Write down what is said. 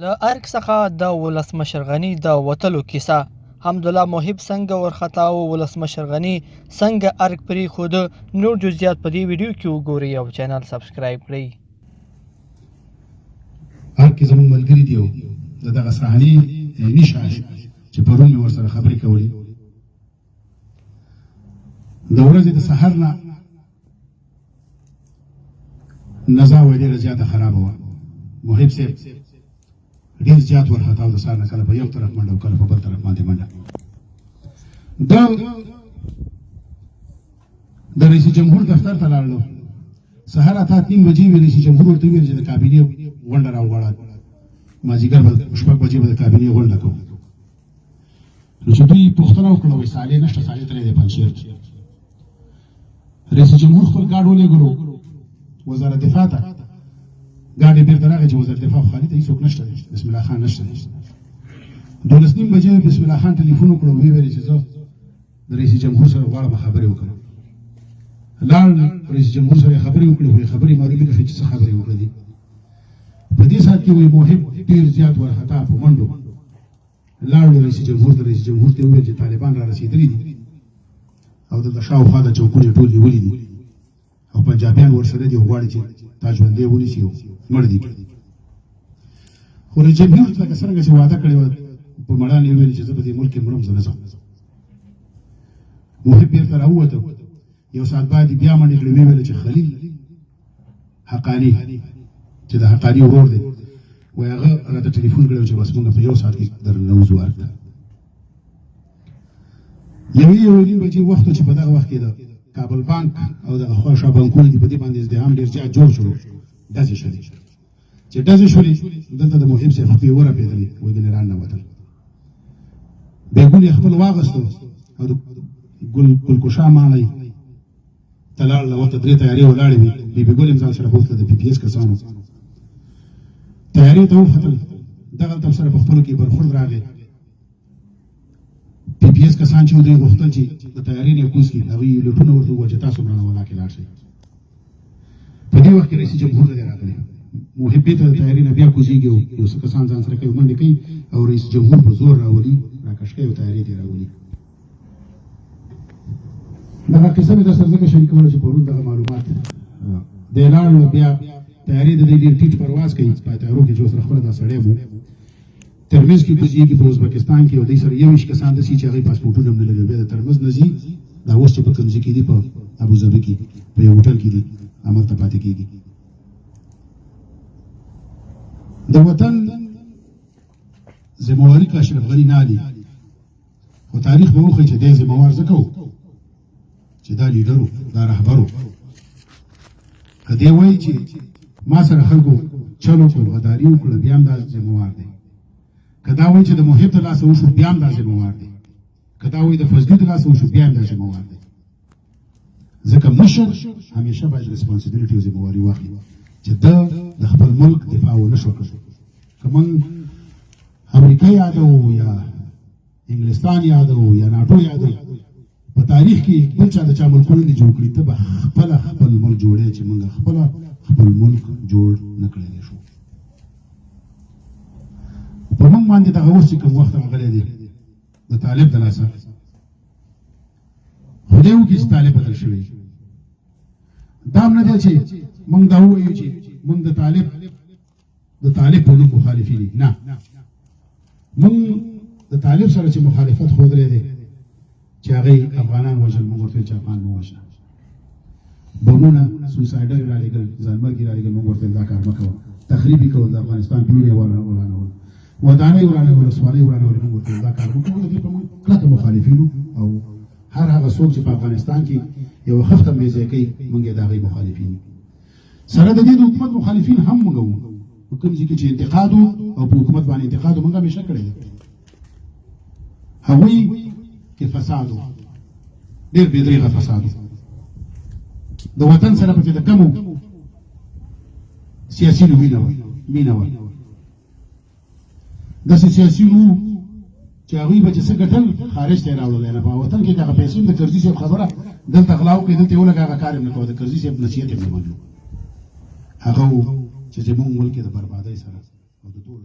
له ارګ څخه د ولسمشر غني د وتلو کیسه. حمدالله محب څنګه ورخطا و، ولسمشر غني څنګه ارګ پرېښود، نور جزئیات په دې ویډیو کې وګورئ او چینل سبسکرایب کړئ. ارګ کې زموږ ملګري دي د دغه صحنې نشه چې پرون مې ورسره خبرې کولې. د ورځې د سحر نه نزا ډېره زیاته خرابه وه. محب صاحب ډېر زیات ورخطا و، د سهار نه کله په یو طرف منډه او کله په بل طرف باندې منډه. د رئیس جمهور دفتر ته لاړلو. سهار اته 3 بجې وې رئیس جمهور ورته وویل چې د کابینې غونډه راوغواړه، مازدیګر به 6 بجې به د کابینې غونډه کوو. نو چې دوی پوښتنه وکړه وایي صالح نشته، صالح تللی دی پنجشیر. رئیس جمهور خپل ګاډ ولېږلو وزارت دفاع ته. ګاډي بیرته راغی چې وزارت دفاع خالي ته هېڅوک نشته دی، بسم الله خان نشته دی. 12:30 بجې بسم الله خان ټلیفون وکړ، ویې ویل چې زه د رئیس جمهور سره غواړم خبرې وکړم. لاړ رئیس جمهور سره خبرې وکړې، خو خبرې معلومې نه شوې چې څه خبرې وکړې دي. په دې ساعت کې وایي محب ډېر زیات ورخطا په منډو لاړ رئیس جمهور ته. رئیس جمهور ته وویل چې طالبان را رسېدلي دي او دلته شاوخوا د چوکونه ټول نیولي دي او پنجابیان ورسره دي او غواړي چې تا ژوندی ونیسي او مړ دي کړي. خو رئیس جمهور لکه څرنګه چې وعده کړې وه په مړانې یې وویل چې زه په دې ملک کې مرم، زه نه ځم. محب بېرته راووته. یو ساعت بعد بیا منډې کړې، ویې ویل چې خلیل حقاني چې د حقاني ورور دی وایي هغه راته ټلیفون کړی چې بس مونږ په یو ساعت کې درننوځو ارګ ته. 1:30 بجې وخت چې په دغه وخت کې د کابل بانک او د خواښا بانکونه دي، په دې باندې ازدحام ډېر زیات جوړ شو. ډزې شولې چې ډزې شولې دلته د محب صاحب خپې ورپېدلې، وایي ګنې راننوتل. بیګون یې خپل واغستو او د ګلکوشا ماڼۍ ته لاړله. ورته 3 تیارې ولاړې وې. بیګون یې ځان سره بوتله د PPS کسانو. تیارې ته وختل، دغلته سره په خپلو کې برخورد راغی. PPS کسان چې دوی غوښتل چې د تیارې نه کوز کړي، هغوی لوټونه ورته وویل چې تاسو رڼاولا کې لاړ شئ. په دې وخت کې رئیس جمهور نه دی راغلی. محب بېرته د تیارې نه بیا کوزېږي او یو څه کسان ځان سره کوي، منډې کوي او رئیس جمهور په زور راولي، راکش کوي او تیارې ته یې راولي. دغه قصه مې در سره ځکه شریکوله چې پرون دغه معلومات دی لاړ. بیا تیارې د دې ډېر ټیټ پرواز کوي په تیارو کې چې اوس خپله دا سړی مو ترمز کې کوزېږي په ازبکستان کې او دوی سره 21 کسان داسې چې هغوی پاسپورټونه هم نه لري. بیا د ترمز نه ځي، دا اوس چې په کوم ځای کې دي په ابوظبي کې په یو هوټل کې دي، همالته پاتې کېږي. د وطن ذمواري که اشرف غني نه دی، خو تاریخ به وښیي چې دی ذموار ځکه و چې دا لیډر و، دا رهبر و. که دی وایي چې ما سره خلکو چل وکړ، غداري وکړه، بیا هم دا ذموار دی. که دا وایي چې د محب د لاسه وشو، بیا هم دا ذموار دی. که دا وایي د فضلي د لاسه وشو، بیا هم دا ذموار دی. ځکه مشر همیشه باید ریسپانسیبیلیټي او ذمواري واخلي چې ده د خپل ملک دفاع ونه شو کړو. که موږ امریکا یادوو یا انګلستان یادوو یا ناټو یادوو، په تاریخ کې بل چا د چا ملکونه دي جوړ کړي، ته به خپله خپل ملک جوړې چې موږ خپله خپل ملک جوړ نه کړی شو. په موږ باندې دغه اوس چې کوم وخت راغلی دی د طالب د لاسه، خدای وکړي چې طالب بدل شوی. دا هم نه دی چې موږ دا ووایو چې موږ د طالب په نوم مخالفین یو. نه، موږ د طالب سره چې مخالفت ښودلی دی چې هغوی افغانان وژل، موږ ورته چې افغان مه وژنه. بمونه سویسایډر یې رالېږل، ځانمرګ یې رالېږل، موږ ورته دا کار مه کوه. تخریب یې کول، د افغانستان پلونه یې ورانول، ودانۍ ورانول، ولسوالۍ ورانولې، موږ ورته دا کار مه کوو. د دې په موږ کلکه مخالفین یو او هر هغه څوک چې په افغانستان کې یو خښته میځی کوي، موږ یې د هغوی مخالفین یو. سره د دې د حکومت مخالفین هم موږ وو. په کوم ځای کې چې انتقاد و او په حکومت باندې انتقاد و، موږ همیشه کړی دی. هغوی کې فساد و، ډېر بې دریغه فساد و. د وطن سره پکې د کمو سیاسینو مینه وه. داسې سیاسین وو چې هغوی به چې څه ګټل خارج ته یې راوړلی نه. په وطن کې دغه پیسې د کرزي صاحب خبره دلته غلا وکړې، دلته یې ولګه، هغه کار یې نه کوه. د کرزي صاحب نصیحت یې نه منلو. هغه و چې زموږ ملک د بربادۍ سره او د تورو